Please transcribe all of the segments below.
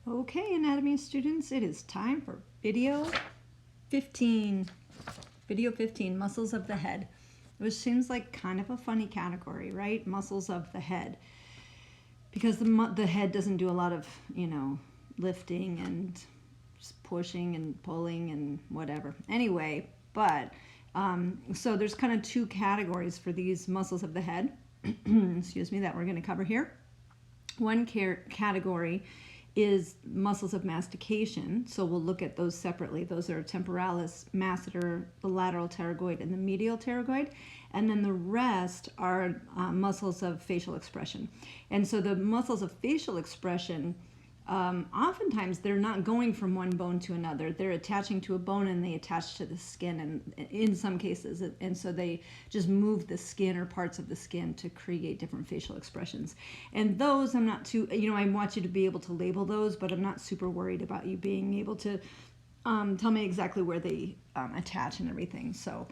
Okay, anatomy students, it is time for video 15. Video 15, muscles of the head, which seems like kind of a funny category, right? Muscles of the head. Because the head doesn't do a lot of, lifting and pushing and pulling and whatever. Anyway, but, so there's kind of two categories for these muscles of the head, excuse me, that we're going to cover here. One category is muscles of mastication, so we'll look at those separately. Those are temporalis, masseter, the lateral pterygoid, and the medial pterygoid. And then the rest are muscles of facial expression. And so the muscles of facial expression, oftentimes they're not going from one bone to another. They're attaching to a bone and they attach to the skin, and in some cases, and so they just move the skin or parts of the skin to create different facial expressions. And those I'm not too, I want you to be able to label those, but I'm not super worried about you being able to tell me exactly where they attach and everything. So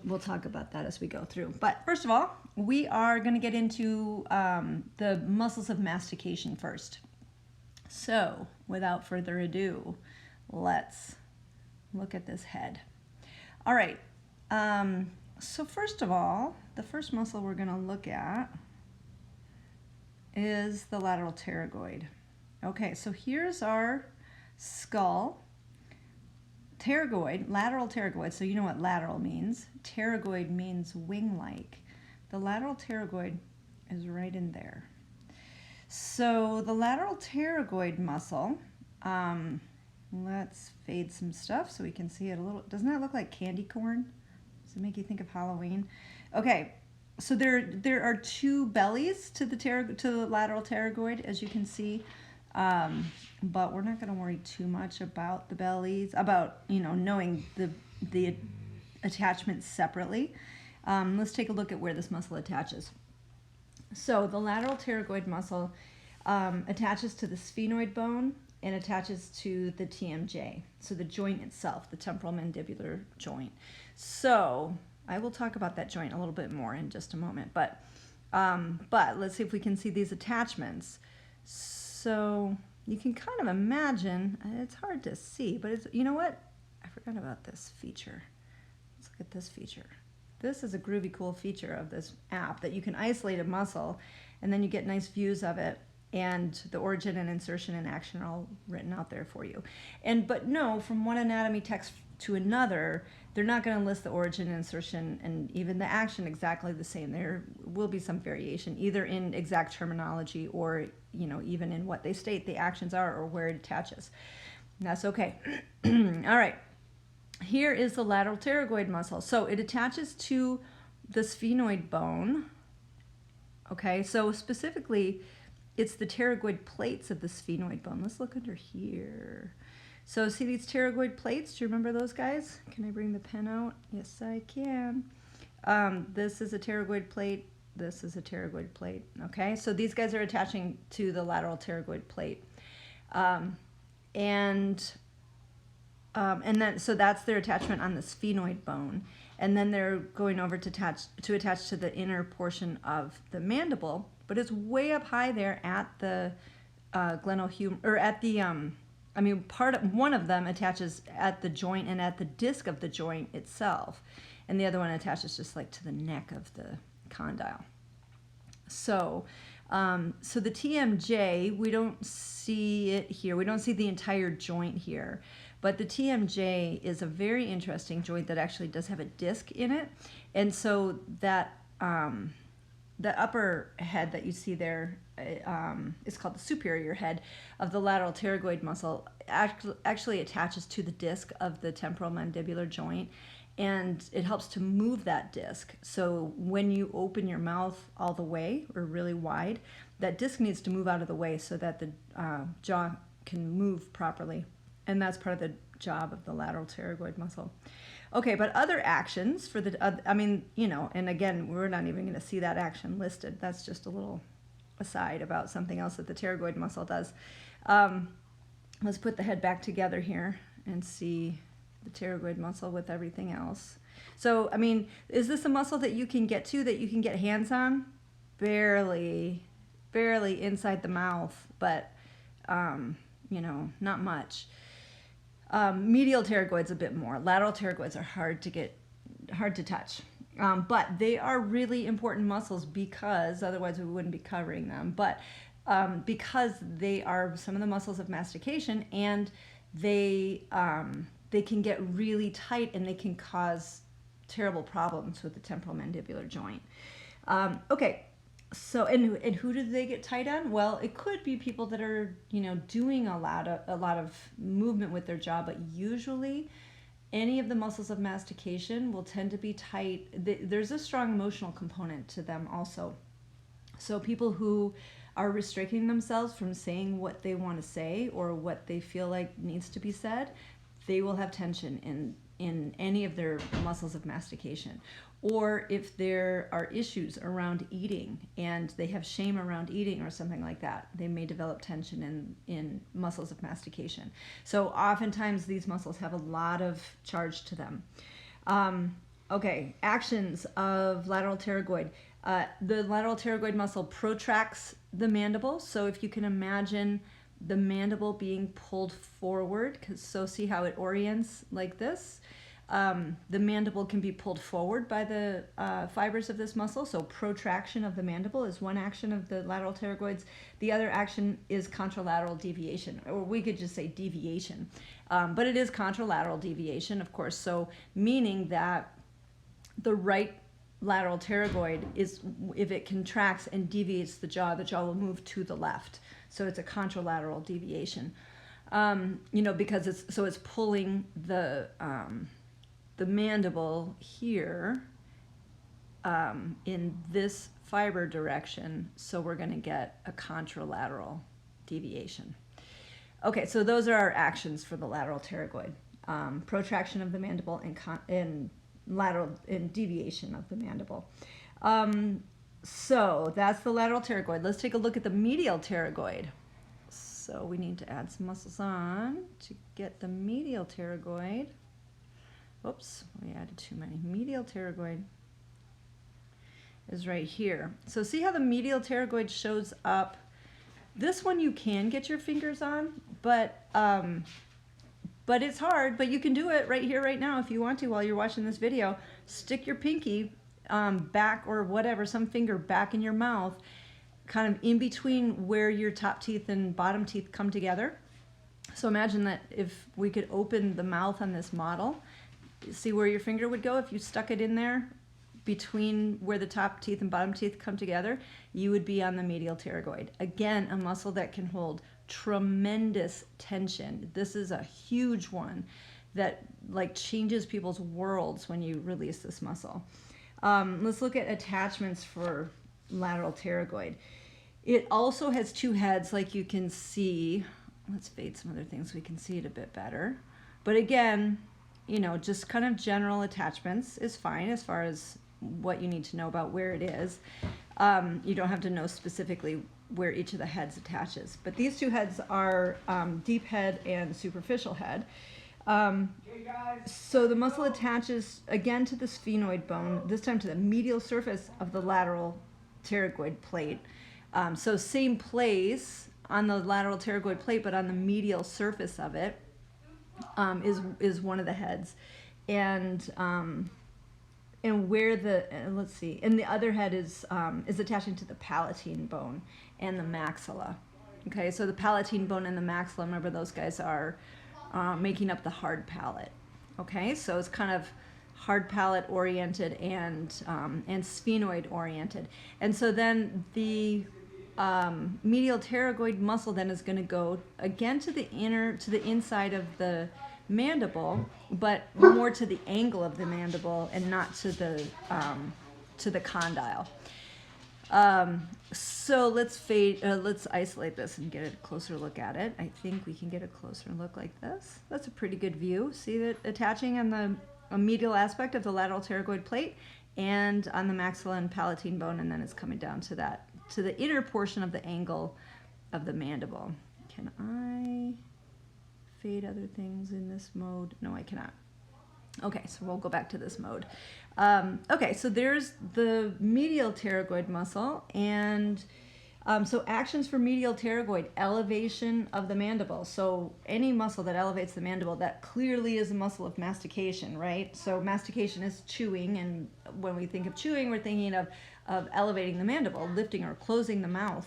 we'll talk about that as we go through. But first of all, we are going to get into the muscles of mastication first. So, without further ado, let's look at this head. All right, so first of all, the first muscle we're going to look at is the lateral pterygoid. Okay, so here's our skull. Pterygoid, lateral pterygoid, so you know what lateral means. Pterygoid means wing-like. The lateral pterygoid is right in there. So the lateral pterygoid muscle, let's fade some stuff so we can see it a little. Doesn't that look like candy corn? Does it make you think of Halloween? Okay, so there are two bellies to the lateral pterygoid, as you can see, but we're not going to worry too much about the bellies, about knowing the attachments separately. Let's take a look at where this muscle attaches. So the lateral pterygoid muscle attaches to the sphenoid bone and attaches to the TMJ, so the joint itself, the temporal mandibular joint. So I will talk about that joint a little bit more in just a moment, but let's see if we can see these attachments. So you can kind of imagine, it's hard to see, but it's, you know what? I forgot about this feature. Let's look at this feature. This is a groovy cool feature of this app, that you can isolate a muscle and then you get nice views of it, and the origin and insertion and action are all written out there for you. But no, from one anatomy text to another, they're not going to list the origin and insertion and even the action exactly the same. There will be some variation, either in exact terminology or even in what they state the actions are or where it attaches. And that's okay. All right. Here is the lateral pterygoid muscle. So it attaches to the sphenoid bone. Okay, so specifically, it's the pterygoid plates of the sphenoid bone. Let's look under here. So see these pterygoid plates? Do you remember those guys? Can I bring the pen out? Yes, I can. This is a pterygoid plate. This is a pterygoid plate. Okay, so these guys are attaching to the lateral pterygoid plate. So that's their attachment on the sphenoid bone, and then they're going over to attach to the inner portion of the mandible, but it's way up high there at the glenohumeral, or at the one of them attaches at the joint and at the disc of the joint itself, and the other one attaches just like to the neck of the condyle. So the TMJ, we don't see it here. We don't see the entire joint here. But the TMJ is a very interesting joint that actually does have a disc in it. And so that the upper head that you see there is called the superior head of the lateral pterygoid muscle, actually attaches to the disc of the temporal mandibular joint. And it helps to move that disc. So when you open your mouth all the way or really wide, that disc needs to move out of the way so that the jaw can move properly. And that's part of the job of the lateral pterygoid muscle. Okay, but other actions for the, and again, we're not even going to see that action listed. That's just a little aside about something else that the pterygoid muscle does. Let's put the head back together here and see the pterygoid muscle with everything else. So, is this a muscle that you can get to, that you can get hands on? Barely inside the mouth, but you know, not much. Medial pterygoids a bit more. Lateral pterygoids are hard to touch. But they are really important muscles because otherwise we wouldn't be covering them. But because they are some of the muscles of mastication, and they can get really tight and they can cause terrible problems with the temporomandibular joint. Okay, so and who do they get tight on? Well, it could be people that are, you know, doing a lot of movement with their jaw, but usually any of the muscles of mastication will tend to be tight. There's a strong emotional component to them also. So people who are restricting themselves from saying what they want to say or what they feel like needs to be said, they will have tension in any of their muscles of mastication. Or if there are issues around eating and they have shame around eating or something like that, they may develop tension in muscles of mastication. So oftentimes these muscles have a lot of charge to them. Okay, actions of lateral pterygoid. The lateral pterygoid muscle protracts the mandible. So if you can imagine the mandible being pulled forward, so see how it orients like this. The mandible can be pulled forward by the fibers of this muscle. So protraction of the mandible is one action of the lateral pterygoids. The other action is contralateral deviation, or we could just say deviation. But it is contralateral deviation, of course. So meaning that the right lateral pterygoid is, if it contracts and deviates the jaw will move to the left. So it's a contralateral deviation. You know, because it's pulling the mandible here in this fiber direction, so we're going to get a contralateral deviation. Okay, so those are our actions for the lateral pterygoid. Protraction of the mandible and lateral and deviation of the mandible. So that's the lateral pterygoid. Let's take a look at the medial pterygoid. So we need to add some muscles on to get the medial pterygoid. Oops, we added too many. Medial pterygoid is right here. So see how the medial pterygoid shows up? This one you can get your fingers on, but it's hard, but you can do it right here, right now, if you want to, while you're watching this video. Stick your pinky back, or whatever, some finger back in your mouth, kind of in between where your top teeth and bottom teeth come together. So imagine that if we could open the mouth on this model, see where your finger would go if you stuck it in there between where the top teeth and bottom teeth come together, you would be on the medial pterygoid. Again, a muscle that can hold tremendous tension. This is a huge one that like changes people's worlds when you release this muscle. Let's look at attachments for lateral pterygoid. It also has two heads, like you can see. Let's fade some other things so we can see it a bit better. But again, you know, just kind of general attachments is fine as far as what you need to know about where it is. You don't have to know specifically where each of the heads attaches. But these two heads are deep head and superficial head. So the muscle attaches again to the sphenoid bone, this time to the medial surface of the lateral pterygoid plate. So same place on the lateral pterygoid plate, but on the medial surface of it is one of the heads. And where the let's see, and the other head is attaching to the palatine bone and the maxilla. Okay, so the palatine bone and the maxilla, remember those guys are making up the hard palate. Okay, so it's kind of hard palate oriented and sphenoid oriented. And so then the medial pterygoid muscle then is going to go again to the inside of the mandible, but more to the angle of the mandible and not to the condyle. So let's isolate this and get a closer look at it. I think we can get a closer look like this. That's a pretty good view. See that attaching on the medial aspect of the lateral pterygoid plate and on the maxilla and palatine bone, and then it's coming down to the inner portion of the angle of the mandible. Can I fade other things in this mode? No, I cannot. Okay, so we'll go back to this mode. Okay, so there's the medial pterygoid muscle, and So actions for medial pterygoid, elevation of the mandible. So any muscle that elevates the mandible, that clearly is a muscle of mastication, right? So mastication is chewing, and when we think of chewing, we're thinking of elevating the mandible, lifting or closing the mouth.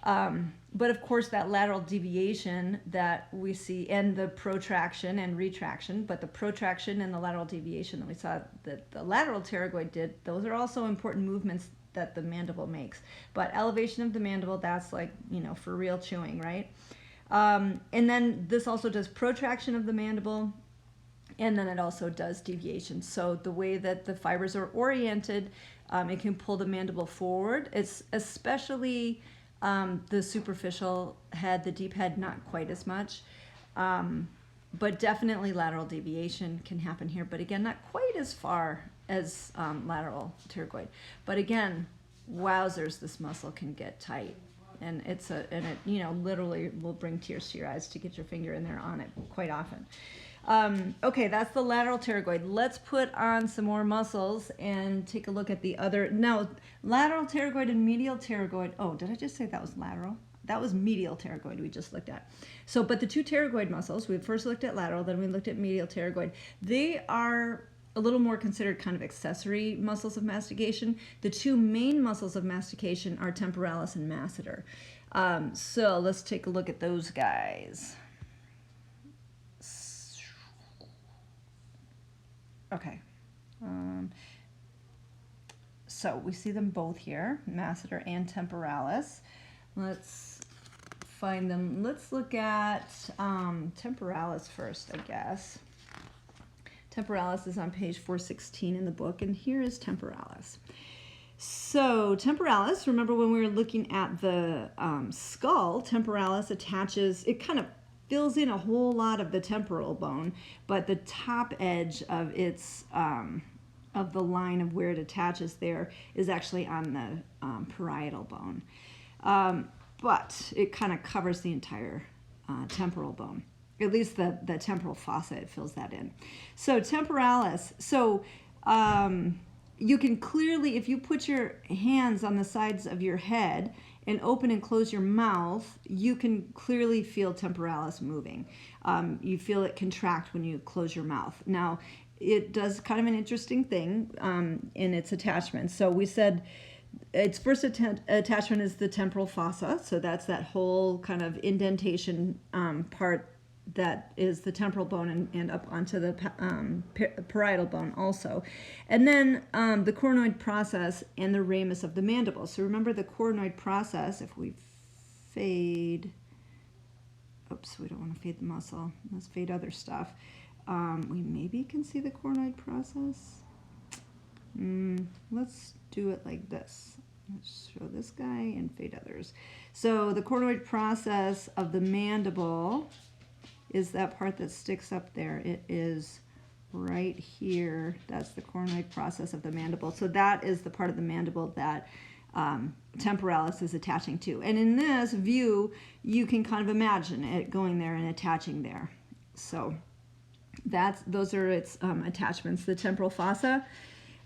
But of course, that lateral deviation that we see, and the protraction and retraction, but the protraction and the lateral deviation that we saw that the lateral pterygoid did, those are also important movements that the mandible makes. But elevation of the mandible, that's like, for real chewing, right? And then this also does protraction of the mandible, and then it also does deviation. So the way that the fibers are oriented, it can pull the mandible forward. It's especially the superficial head, the deep head, not quite as much. But definitely lateral deviation can happen here. But again, not quite as far as lateral pterygoid. But again, wowzers, this muscle can get tight. And it literally will bring tears to your eyes to get your finger in there on it quite often. Okay, that's the lateral pterygoid. Let's put on some more muscles and take a look at the other. Now, lateral pterygoid and medial pterygoid. Oh, did I just say that was lateral? That was medial pterygoid we just looked at. So, but the two pterygoid muscles, we first looked at lateral, then we looked at medial pterygoid. They are a little more considered kind of accessory muscles of mastication. The two main muscles of mastication are temporalis and masseter. So let's take a look at those guys. Okay. So we see them both here, masseter and temporalis. Let's find them. Let's look at temporalis first, I guess. Temporalis is on page 416 in the book, and here is temporalis. So temporalis, remember when we were looking at the skull, temporalis attaches, it kind of fills in a whole lot of the temporal bone, but the top edge of its of the line of where it attaches there is actually on the parietal bone. But it kind of covers the entire temporal bone. At least the temporal fossa, it fills that in. So temporalis, you can clearly, if you put your hands on the sides of your head and open and close your mouth, you can clearly feel temporalis moving. You feel it contract when you close your mouth. Now, it does kind of an interesting thing in its attachment. So we said its first attachment is the temporal fossa. So that's that whole kind of indentation part that is the temporal bone and up onto the parietal bone also. And then the coronoid process and the ramus of the mandible. So remember the coronoid process, if we fade, oops, we don't want to fade the muscle, let's fade other stuff. We maybe can see the coronoid process. Let's do it like this. Let's show this guy and fade others. So the coronoid process of the mandible is that part that sticks up there. It is right here. That's the coronoid process of the mandible. So that is the part of the mandible that temporalis is attaching to. And in this view, you can kind of imagine it going there and attaching there. So those are its attachments, the temporal fossa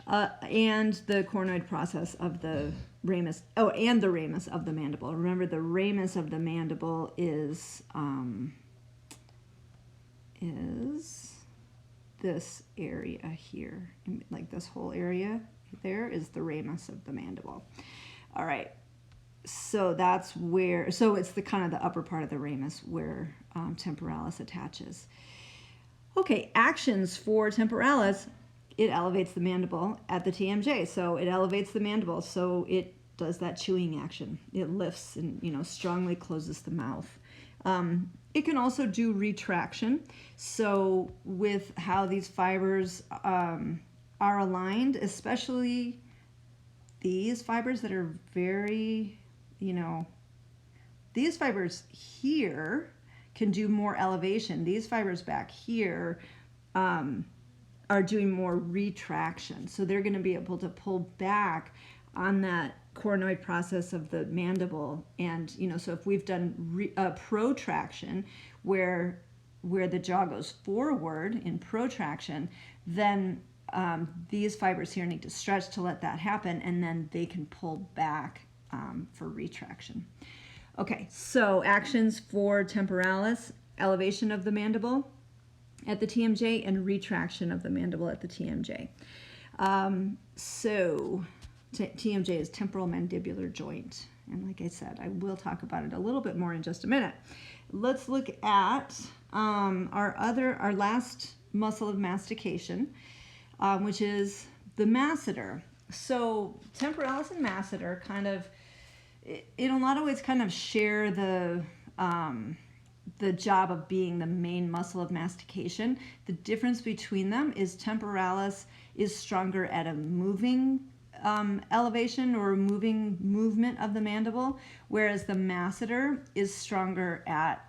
and the coronoid process of the ramus. Oh, and the ramus of the mandible. Remember, the ramus of the mandible is this area here, like this whole area there is the ramus of the mandible. All right, so that's where, so it's the kind of the upper part of the ramus where temporalis attaches. Okay, actions for temporalis, it elevates the mandible at the TMJ, so it elevates the mandible, so it does that chewing action. It lifts and strongly closes the mouth. It can also do retraction. So with how these fibers are aligned, especially these fibers that are very, these fibers here can do more elevation. These fibers back here are doing more retraction. So they're going to be able to pull back on that coronoid process of the mandible. And so if we've done protraction where the jaw goes forward in protraction, then these fibers here need to stretch to let that happen, and then they can pull back for retraction. Okay, so actions for temporalis: elevation of the mandible at the TMJ and retraction of the mandible at the TMJ. TMJ is temporal mandibular joint. And like I said, I will talk about it a little bit more in just a minute. Let's look at our last muscle of mastication, which is the masseter. So temporalis and masseter kind of, in a lot of ways, kind of share the job of being the main muscle of mastication. The difference between them is temporalis is stronger at a moving elevation or movement of the mandible, whereas the masseter is stronger at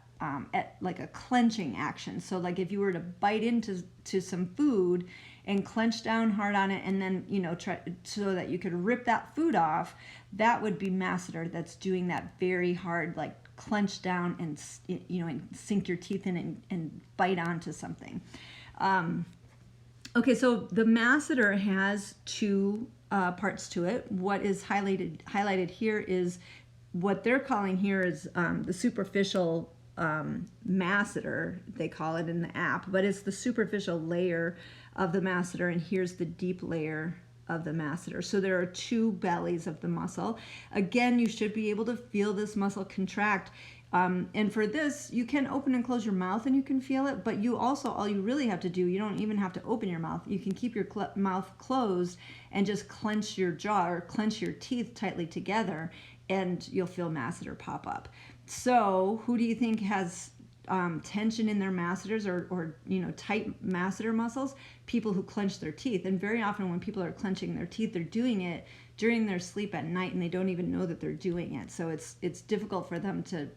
like a clenching action. So like if you were to bite into some food and clench down hard on it, and then try so that you could rip that food off, that would be masseter. That's doing that very hard, like clench down and and sink your teeth in and bite onto something. Okay, so the masseter has two parts to it. What is highlighted here is what they're calling here is the superficial masseter, they call it in the app, but it's the superficial layer of the masseter, and here's the deep layer of the masseter. So there are two bellies of the muscle. Again, you should be able to feel this muscle contract. And for this, you can open and close your mouth and you can feel it, but you also, all you really have to do, you don't even have to open your mouth. You can keep your mouth closed and just clench your jaw or clench your teeth tightly together, and you'll feel masseter pop up. So who do you think has tension in their masseters or tight masseter muscles? People who clench their teeth. And very often when people are clenching their teeth, they're doing it during their sleep at night, and they don't even know that they're doing it. So it's difficult for them to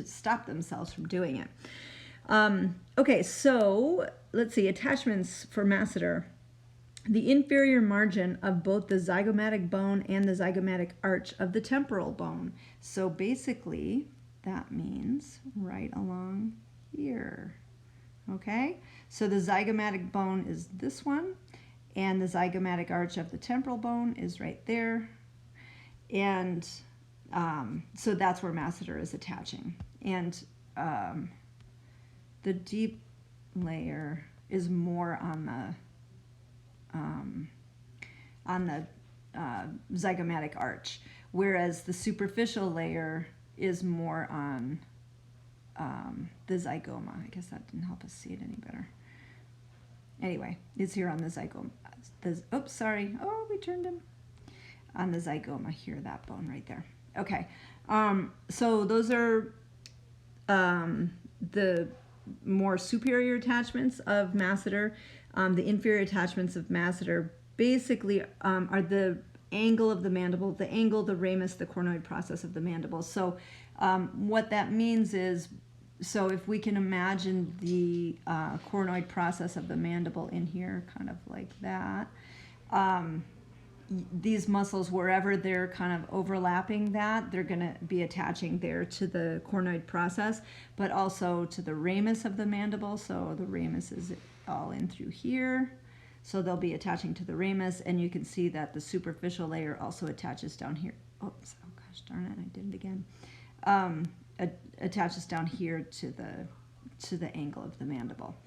stop themselves from doing it. Okay, so let's see, attachments for masseter. The inferior margin of both the zygomatic bone and the zygomatic arch of the temporal bone. So basically, that means right along here. Okay, so the zygomatic bone is this one, and the zygomatic arch of the temporal bone is right there. And so that's where masseter is attaching. And the deep layer is more on the zygomatic arch, whereas the superficial layer is more on the zygoma. I guess that didn't help us see it any better. Anyway, it's here on the zygoma. Oops, sorry. Oh, we turned him. On the zygoma here, that bone right there. Okay, so those are the more superior attachments of masseter. The inferior attachments of masseter basically are the angle of the mandible, the angle, the ramus, the cornoid process of the mandible. So what that means is, so if we can imagine the cornoid process of the mandible in here, kind of like that, these muscles, wherever they're kind of overlapping that, they're going to be attaching there to the cornoid process, but also to the ramus of the mandible. So the ramus is all in through here. So they'll be attaching to the ramus, and you can see that the superficial layer also attaches down here. Oops, oh gosh darn it, I did it again. Attaches down here to the angle of the mandible.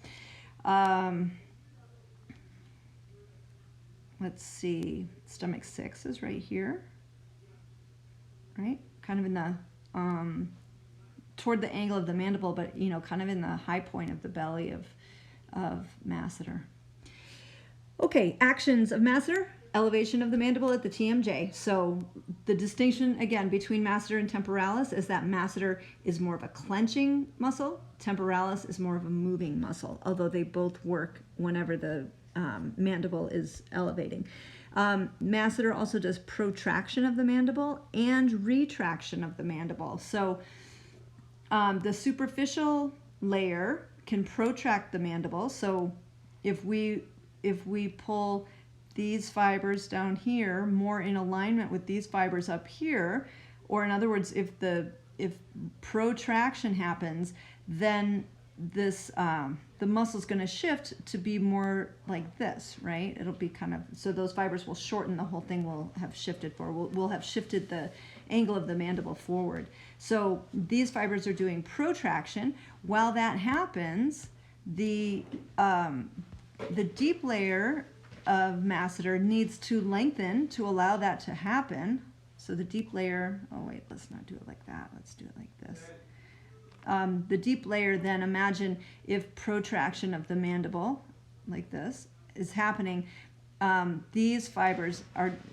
Let's see, stomach 6 is right here, right? Kind of in the, toward the angle of the mandible, but kind of in the high point of the belly of masseter. Okay, actions of masseter: elevation of the mandible at the TMJ. So the distinction, again, between masseter and temporalis is that masseter is more of a clenching muscle, temporalis is more of a moving muscle, although they both work whenever the mandible is elevating. Masseter also does protraction of the mandible and retraction of the mandible. So the superficial layer can protract the mandible. So if we pull these fibers down here more in alignment with these fibers up here, or in other words, if protraction happens, then the muscle's going to shift to be more like this, right? It'll be kind of, so those fibers will shorten, the whole thing will have shifted forward. We'll have shifted the angle of the mandible forward. So these fibers are doing protraction. While that happens, the deep layer of masseter needs to lengthen to allow that to happen. So the deep layer, oh wait, let's not do it like that. Let's do it like this. The deep layer, then imagine if protraction of the mandible, like this, is happening, these fibers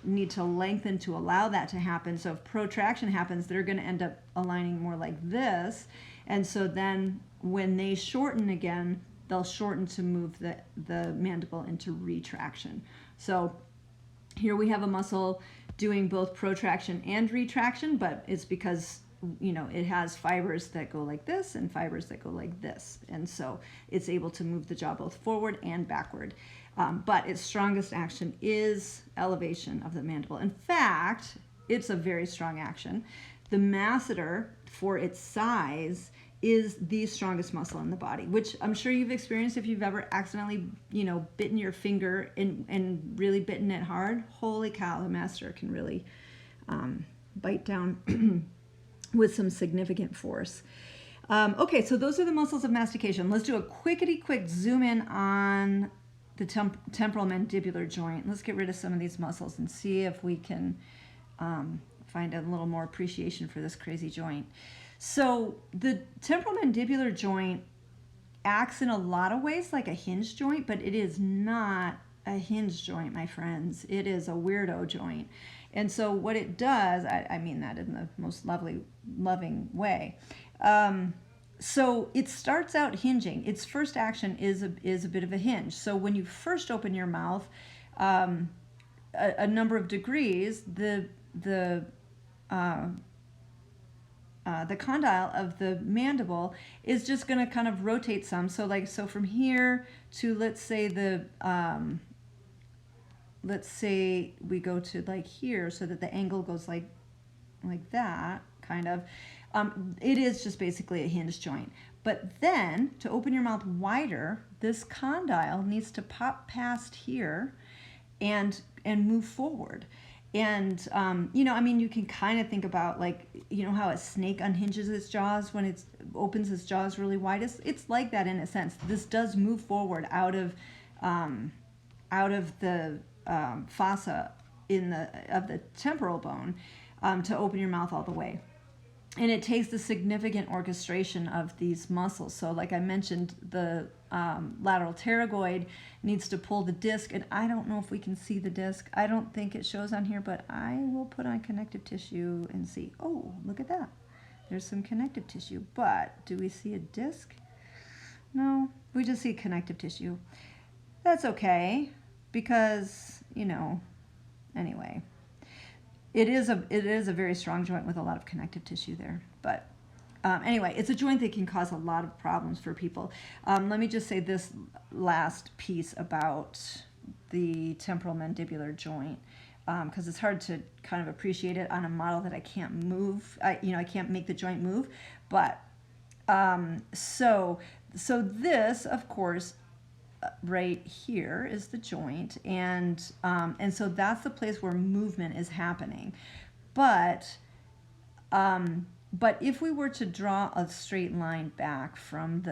need to lengthen to allow that to happen. So if protraction happens, they're going to end up aligning more like this. And so then when they shorten again, they'll shorten to move the mandible into retraction. So here we have a muscle doing both protraction and retraction, but it's because, you know, it has fibers that go like this and fibers that go like this. And so it's able to move the jaw both forward and backward. But its strongest action is elevation of the mandible. In fact, it's a very strong action. The masseter, for its size, is the strongest muscle in the body, which I'm sure you've experienced if you've ever accidentally, you know, bitten your finger and really bitten it hard. Holy cow, the masseter can really bite down with some significant force. Okay, so those are the muscles of mastication. Let's do a quick zoom in on the temporal mandibular joint. Let's get rid of some of these muscles and see if we can find a little more appreciation for this crazy joint. So the temporal mandibular joint acts in a lot of ways like a hinge joint, but it is not a hinge joint, my friends. It is a weirdo joint. And so what it does, I mean that in the most loving way. So it starts out hinging. Its first action is a bit of a hinge. So when you first open your mouth, a number of degrees, the condyle of the mandible is just going to kind of rotate some. So from here to, let's say we go to like here, so that the angle goes like that, kind of. It is just basically a hinge joint. But then to open your mouth wider, this condyle needs to pop past here and move forward. And, you know, I mean, you can kind of think about, like, you know, how a snake unhinges its jaws when it opens its jaws really wide. It's like that in a sense. This does move forward out of the fossa of the temporal bone to open your mouth all the way. And it takes the significant orchestration of these muscles. So like I mentioned, the lateral pterygoid needs to pull the disc, and I don't know if we can see the disc. I don't think it shows on here, but I will put on connective tissue and see. Oh, look at that. There's some connective tissue, but do we see a disc? No, we just see connective tissue. That's okay, because, you know, anyway. It is a very strong joint with a lot of connective tissue there. But anyway, it's a joint that can cause a lot of problems for people. Let me just say this last piece about the temporal mandibular joint, because it's hard to kind of appreciate it on a model that I can't move. I can't make the joint move. But so this, of course, right here is the joint, and so that's the place where movement is happening. But if we were to draw a straight line back from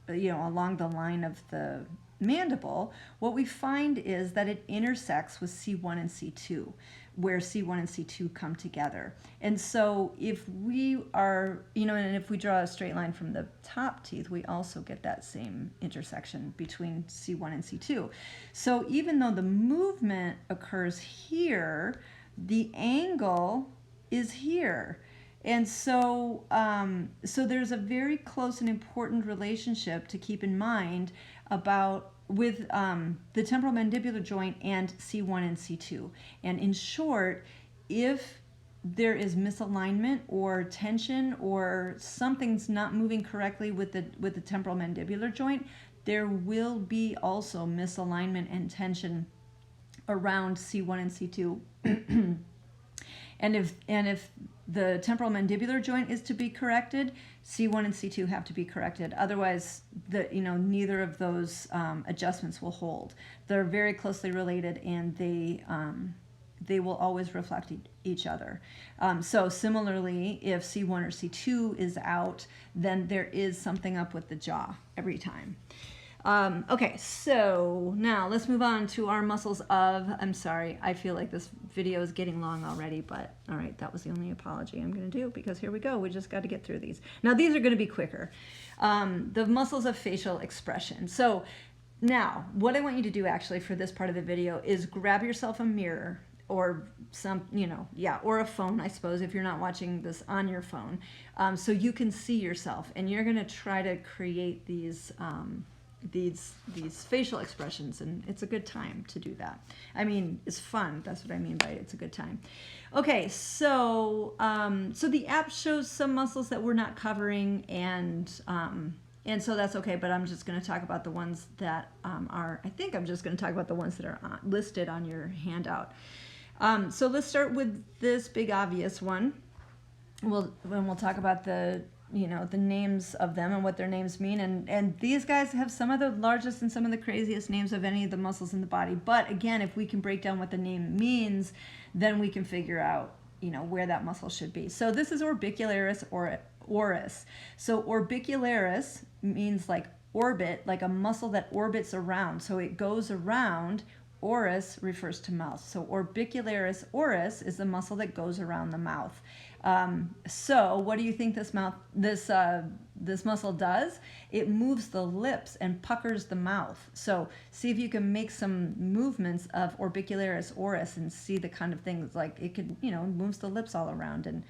along the line of the mandible, what we find is that it intersects with C1 and C2, where C1 and C2 come together. And so if we are, and if we draw a straight line from the top teeth, we also get that same intersection between C1 and C2. So even though the movement occurs here, the angle is here. And so, there's a very close and important relationship to keep in mind with the temporal mandibular joint and C1 and C2. And in short, if there is misalignment or tension or something's not moving correctly with the temporal mandibular joint, there will be also misalignment and tension around C1 and C2. And if the temporal mandibular joint is to be corrected, C1 and C2 have to be corrected. Otherwise, neither of those adjustments will hold. They're very closely related, and they will always reflect each other. So similarly, if C1 or C2 is out, then there is something up with the jaw every time. Okay, so now let's move on to our muscles of, I'm sorry, I feel like this video is getting long already, but all right, that was the only apology I'm going to do, because here we go. We just got to get through these. Now, these are going to be quicker. The muscles of facial expression. So now, what I want you to do actually for this part of the video is grab yourself a mirror or or a phone, I suppose, if you're not watching this on your phone, so you can see yourself, and you're going to try to create these facial expressions, and it's a good time to do that. I mean, it's fun. That's what I mean by it's a good time. Okay, so so the app shows some muscles that we're not covering, and so that's okay. But I'm just going to talk about the ones that I think I'm just going to talk about the ones that are listed on your handout. So let's start with this big obvious one. We'll talk about the names of them and what their names mean. And these guys have some of the largest and some of the craziest names of any of the muscles in the body. But again, if we can break down what the name means, then we can figure out, where that muscle should be. So this is orbicularis oris. So orbicularis means like orbit, like a muscle that orbits around. So it goes around. Oris refers to mouth. So orbicularis oris is the muscle that goes around the mouth. So what do you think this muscle does? It moves the lips and puckers the mouth. So see if you can make some movements of orbicularis oris and see the kind of things, like it could, moves the lips all around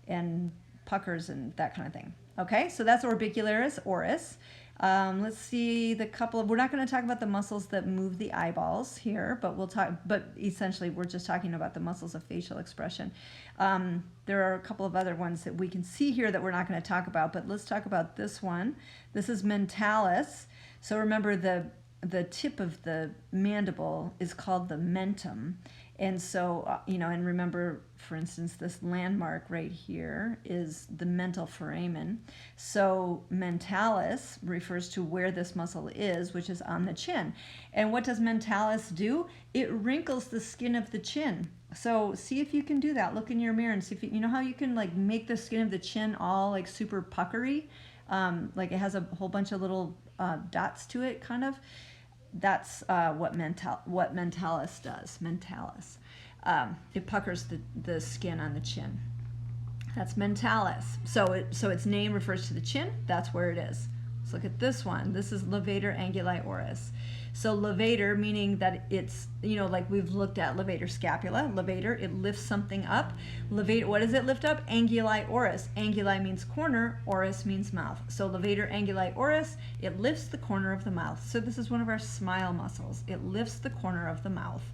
and puckers and that kind of thing. Okay, so that's orbicularis oris. Let's see we're not going to talk about the muscles that move the eyeballs here, but essentially we're just talking about the muscles of facial expression. There are a couple of other ones that we can see here that we're not going to talk about, but let's talk about this one. This is mentalis. So remember, the tip of the mandible is called the mentum. And so, and remember, for instance, this landmark right here is the mental foramen. So mentalis refers to where this muscle is, which is on the chin. And what does mentalis do? It wrinkles the skin of the chin. So see if you can do that. Look in your mirror and see if you know how you can like make the skin of the chin all like super puckery, like it has a whole bunch of little dots to it, kind of. That's what mentalis does. Mentalis. It puckers the skin on the chin. That's mentalis. So its name refers to the chin. That's where it is. Let's look at this one. This is levator anguli oris. So levator, meaning that it's, like we've looked at levator scapula. Levator, it lifts something up. Levator, what does it lift up? Anguli oris. Anguli means corner, oris means mouth. So levator anguli oris, it lifts the corner of the mouth. So this is one of our smile muscles. It lifts the corner of the mouth.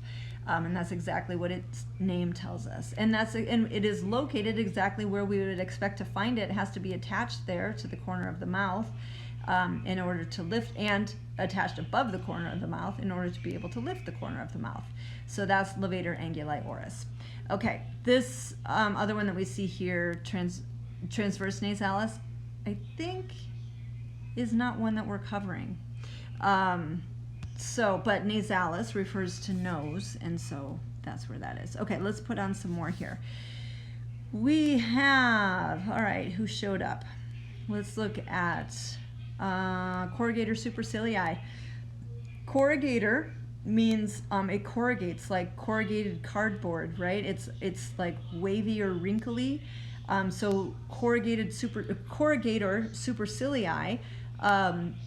And that's exactly what its name tells us. And it is located exactly where we would expect to find it. It has to be attached there to the corner of the mouth in order to lift, and attached above the corner of the mouth in order to be able to lift the corner of the mouth. So that's levator anguli oris. Okay, this other one that we see here, transverse nasalis, I think is not one that we're covering. But nasalis refers to nose, and so that's where that is. Okay, let's put on some more here. We have, all right, who showed up? Let's look at corrugator supercilii. Corrugator means it corrugates like corrugated cardboard, right? It's like wavy or wrinkly. So corrugator supercilii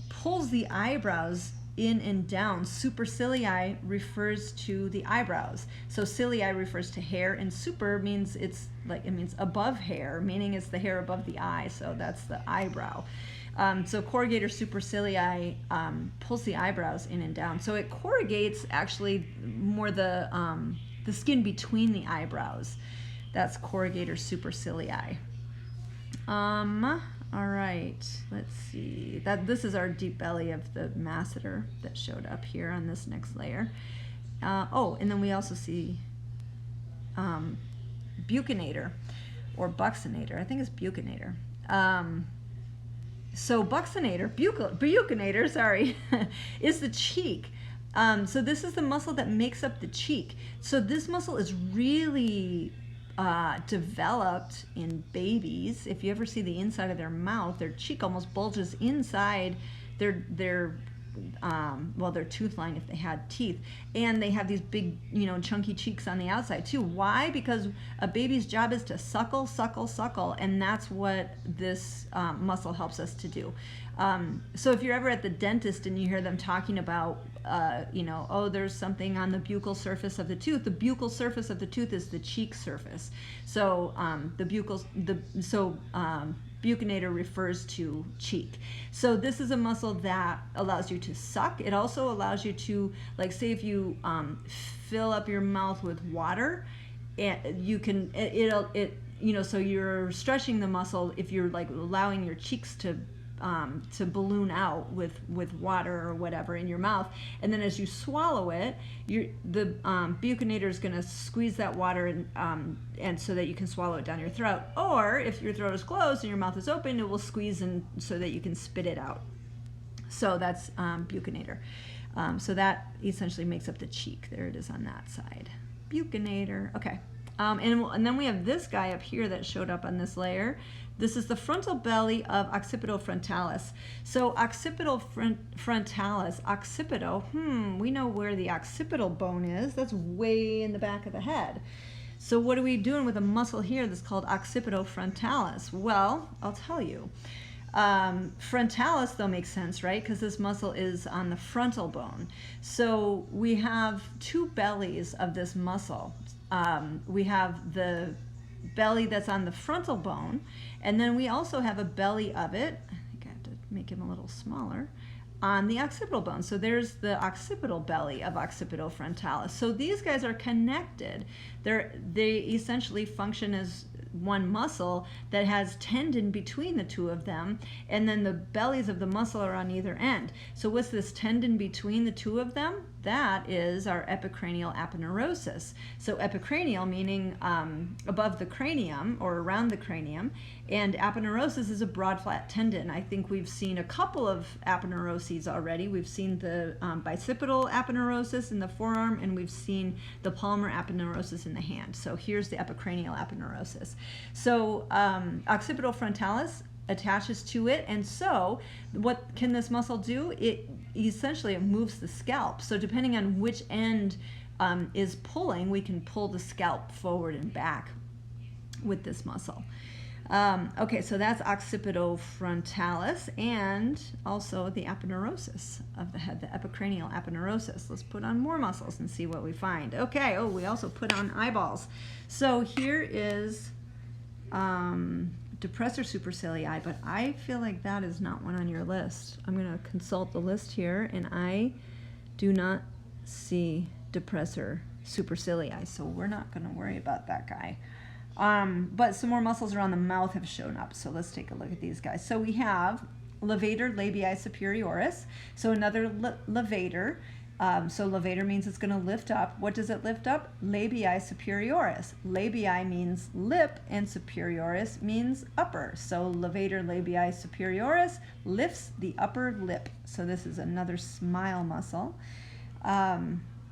pulls the eyebrows in and down. Supercilii refers to the eyebrows. So cilii refers to hair, and super means it means above hair, meaning it's the hair above the eye. So that's the eyebrow. So corrugator supercilii pulls the eyebrows in and down. So it corrugates actually more the skin between the eyebrows. That's corrugator supercilii. All right, let's see. This is our deep belly of the masseter that showed up here on this next layer. And then we also see buccinator. or buccinator. I think it's buccinator. So buccinator, sorry, is the cheek. So this is the muscle that makes up the cheek. So this muscle is really developed in babies. If you ever see the inside of their mouth, their cheek almost bulges inside their tooth line if they had teeth, and they have these big, chunky cheeks on the outside too. Why? Because a baby's job is to suckle, and that's what this muscle helps us to do. So if you're ever at the dentist and you hear them talking about, oh, there's something on the buccal surface of the tooth. The buccal surface of the tooth is the cheek surface. So buccinator refers to cheek. So this is a muscle that allows you to suck. It also allows you to, like, say if you fill up your mouth with water, you can, so you're stretching the muscle if you're like allowing your cheeks to balloon out with water or whatever in your mouth, and then as you swallow it, the buccinator is going to squeeze that water and so that you can swallow it down your throat. Or if your throat is closed and your mouth is open, it will squeeze in so that you can spit it out. So that's buccinator. So that essentially makes up the cheek. There it is on that side. Buccinator. Okay. And then we have this guy up here that showed up on this layer. This is the frontal belly of occipitofrontalis. So occipitofrontalis, we know where the occipital bone is. That's way in the back of the head. So what are we doing with a muscle here that's called occipitofrontalis? Well, I'll tell you. Frontalis, though, makes sense, right? Because this muscle is on the frontal bone. So we have two bellies of this muscle. We have the belly that's on the frontal bone, and then we also have a belly of it, I think I have to make him a little smaller, on the occipital bone. So there's the occipital belly of occipitofrontalis. So these guys are connected. They essentially function as one muscle that has tendon between the two of them, and then the bellies of the muscle are on either end. So what's this tendon between the two of them? That is our epicranial aponeurosis. So epicranial meaning above the cranium or around the cranium, and aponeurosis is a broad flat tendon. I think we've seen a couple of aponeuroses already. We've seen the bicipital aponeurosis in the forearm, and we've seen the palmar aponeurosis in the hand. So here's the epicranial aponeurosis. So occipitofrontalis attaches to it, and so what can this muscle do? It moves the scalp. So depending on which end is pulling, we can pull the scalp forward and back with this muscle. Okay, so that's occipitofrontalis, and also the aponeurosis of the head, the epicranial aponeurosis. Let's put on more muscles and see what we find. Okay, we also put on eyeballs. So here is depressor supercilii, but I feel like that is not one on your list. I'm going to consult the list here, and I do not see depressor supercilii, so we're not going to worry about that guy. But some more muscles around the mouth have shown up, so let's take a look at these guys. So we have levator labii superioris, so another levator. So levator means it's going to lift up. What does it lift up? Labii superioris. Labii means lip, and superioris means upper. So levator labii superioris lifts the upper lip. So this is another smile muscle.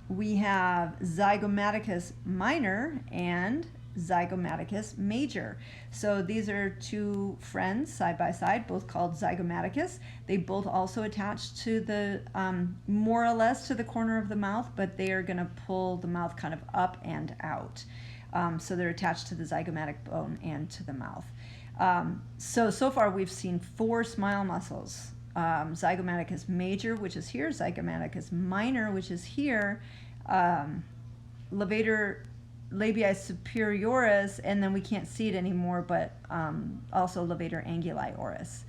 We have zygomaticus minor and zygomaticus major. So these are two friends side by side, both called zygomaticus. They both also attach to the, more or less to the corner of the mouth, but they are going to pull the mouth kind of up and out. So they're attached to the zygomatic bone and to the mouth. So far we've seen 4 smile muscles. Zygomaticus major, which is here, zygomaticus minor, which is here, levator labii superioris, and then we can't see it anymore, but also levator anguli oris.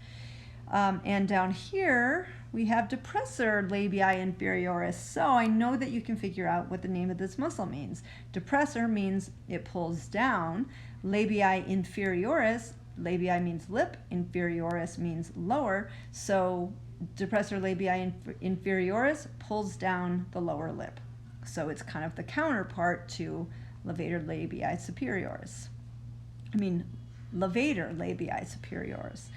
And down here we have depressor labii inferioris. So I know that you can figure out what the name of this muscle means. Depressor means it pulls down. Labii inferioris, labii means lip, inferioris means lower. So depressor labii inferioris pulls down the lower lip. So it's kind of the counterpart to levator labii superioris. levator labii superioris.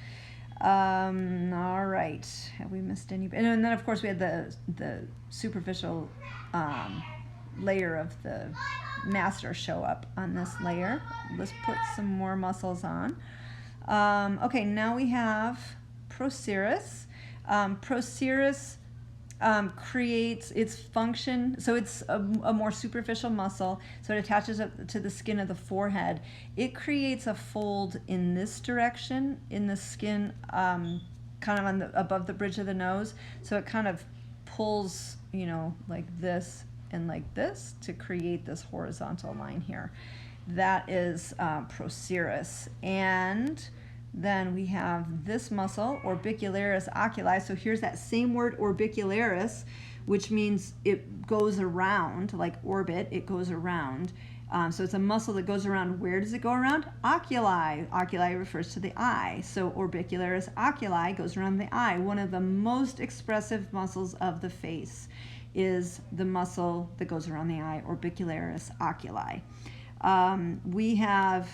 All right. Have we missed any? And then, of course, we had the superficial layer of the master show up on this layer. Let's put some more muscles on. Okay, now we have procerus. Procerus creates its function, so it's a more superficial muscle, so it attaches up to the skin of the forehead. It creates a fold in this direction in the skin, kind of on above the bridge of the nose, so it kind of pulls, you know, like this and like this to create this horizontal line here. That is procerus. And then we have this muscle, orbicularis oculi. So here's that same word, orbicularis, which means it goes around, like orbit, it goes around. So it's a muscle that goes around. Where does it go around? Oculi. Oculi refers to the eye. So orbicularis oculi goes around the eye. One of the most expressive muscles of the face is the muscle that goes around the eye, orbicularis oculi. We have...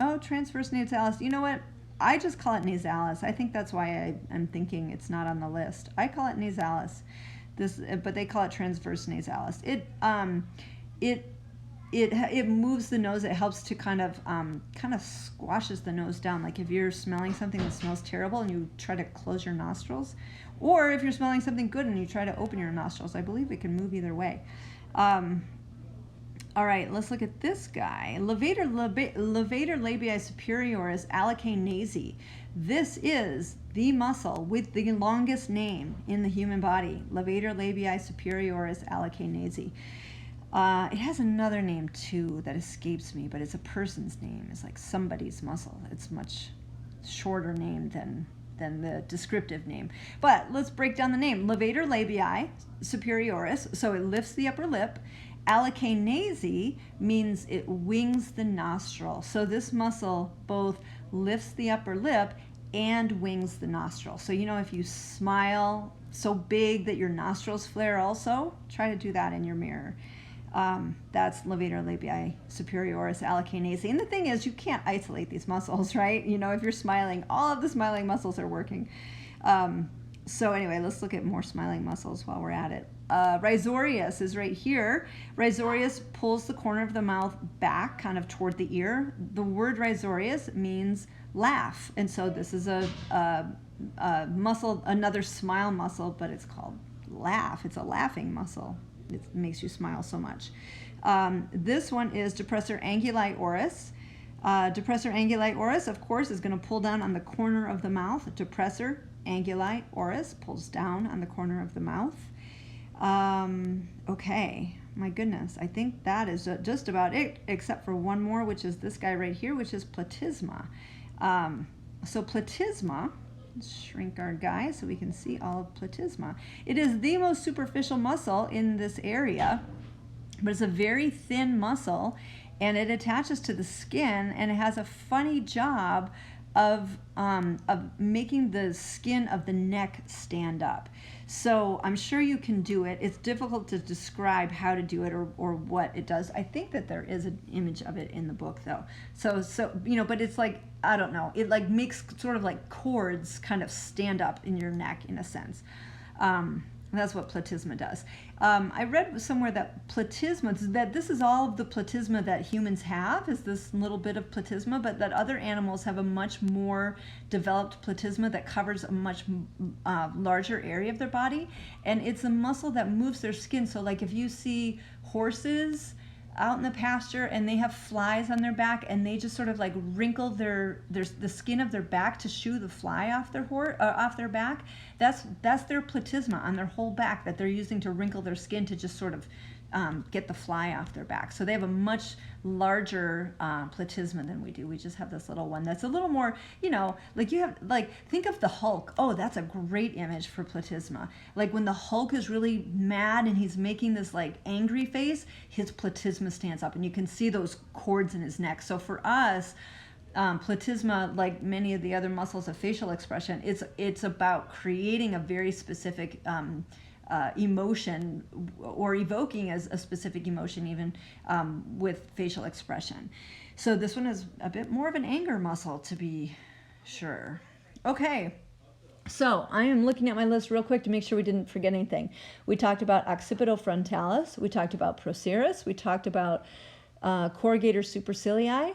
oh, transverse nasalis. You know what? I just call it nasalis. I think that's why I'm thinking it's not on the list. I call it nasalis. But they call it transverse nasalis. It moves the nose. It helps to kind of squashes the nose down. Like if you're smelling something that smells terrible and you try to close your nostrils, or if you're smelling something good and you try to open your nostrils. I believe it can move either way. All right, let's look at this guy. Levator labii superioris allocanesi. This is the muscle with the longest name in the human body. Levator labii superioris allocanesi. It has another name too that escapes me, but it's a person's name. It's like somebody's muscle. It's much shorter name than the descriptive name. But let's break down the name. Levator labii superioris, so it lifts the upper lip. Allocanesi means it wings the nostril. So this muscle both lifts the upper lip and wings the nostril. So you know, if you smile so big that your nostrils flare also, try to do that in your mirror. That's levator labii superioris allocanesi. And the thing is, you can't isolate these muscles, right? You know, if you're smiling, all of the smiling muscles are working. So anyway, let's look at more smiling muscles while we're at it. Risorius is right here. Risorius pulls the corner of the mouth back, kind of toward the ear. The word risorius means laugh, and so this is a muscle, another smile muscle, but it's called laugh. It's a laughing muscle. It makes you smile so much. This one is depressor anguli oris. Depressor anguli oris, of course, is going to pull down on the corner of the mouth. Depressor anguli oris pulls down on the corner of the mouth. Okay, my goodness, I think that is just about it, except for one more, which is this guy right here, which is platysma. So platysma, let's shrink our guy so we can see all of platysma. It is the most superficial muscle in this area, but it's a very thin muscle, and it attaches to the skin, and it has a funny job of making the skin of the neck stand up. So I'm sure you can do it. It's difficult to describe how to do it or what it does. I think that there is an image of it in the book though. So you know, but it's like, I don't know, it like makes sort of like cords kind of stand up in your neck in a sense. That's what platysma does. I read somewhere that platysma, that this is all of the platysma that humans have, is this little bit of platysma, but that other animals have a much more developed platysma that covers a much larger area of their body. And it's a muscle that moves their skin. So like if you see horses out in the pasture and they have flies on their back and they just sort of like wrinkle the skin of their back to shoo the fly off their back, that's their platysma on their whole back that they're using to wrinkle their skin to just sort of get the fly off their back. So they have a much larger platysma than we do. We just have this little one that's a little more, you know, like you have, like, think of the Hulk. Oh, that's a great image for platysma. Like when the Hulk is really mad and he's making this like angry face, his platysma stands up and you can see those cords in his neck. So for us, platysma, like many of the other muscles of facial expression, it's about creating a very specific emotion, or evoking as a specific emotion even with facial expression. So this one is a bit more of an anger muscle, to be sure. Okay. So I am looking at my list real quick to make sure we didn't forget anything. We talked about occipital-frontalis. We talked about procerus. We talked about corrugator supercilii.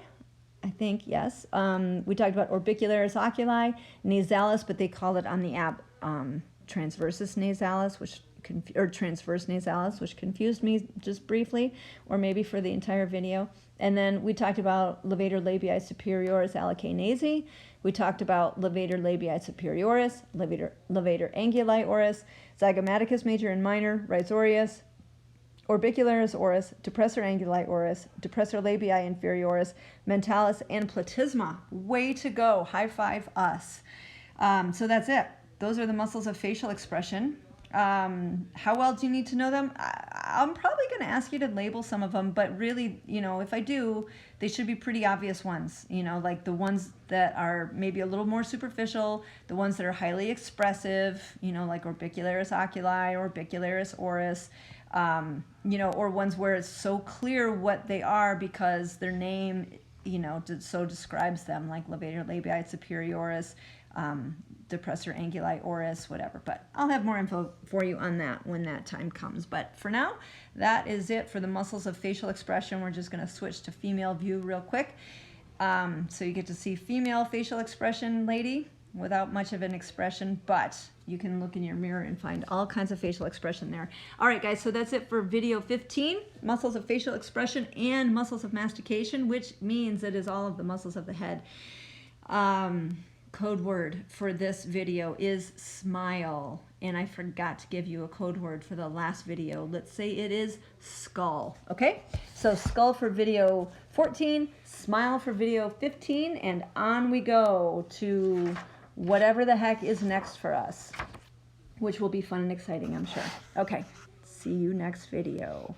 I think, yes. We talked about orbicularis oculi, nasalis, but they call it on the app transversus nasalis, or transverse nasalis, which confused me just briefly, or maybe for the entire video. And then we talked about levator labii superioris allocanesi. We talked about levator labii superioris, levator anguli oris, zygomaticus major and minor, rhizorius, orbicularis oris, depressor anguli oris, depressor labii inferioris, mentalis, and platysma. Way to go. High five us. So that's it. Those are the muscles of facial expression. How well do you need to know them? I'm probably going to ask you to label some of them, but really, you know, if I do, they should be pretty obvious ones, you know, like the ones that are maybe a little more superficial, the ones that are highly expressive, you know, like orbicularis oculi, orbicularis oris, you know, or ones where it's so clear what they are because their name, you know, so describes them, like levator labii superioris, depressor anguli oris, whatever. But I'll have more info for you on that when that time comes. But for now, that is it for the muscles of facial expression. We're just going to switch to female view real quick. So you get to see female facial expression, lady, without much of an expression, but you can look in your mirror and find all kinds of facial expression there. All right, guys, so that's it for video 15, muscles of facial expression and muscles of mastication, which means it is all of the muscles of the head. Code word for this video is smile, and I forgot to give you a code word for the last video. Let's say it is skull. Okay, so skull for video 14, smile for video 15, and on we go to whatever the heck is next for us, which will be fun and exciting, I'm sure. Okay, see you next video.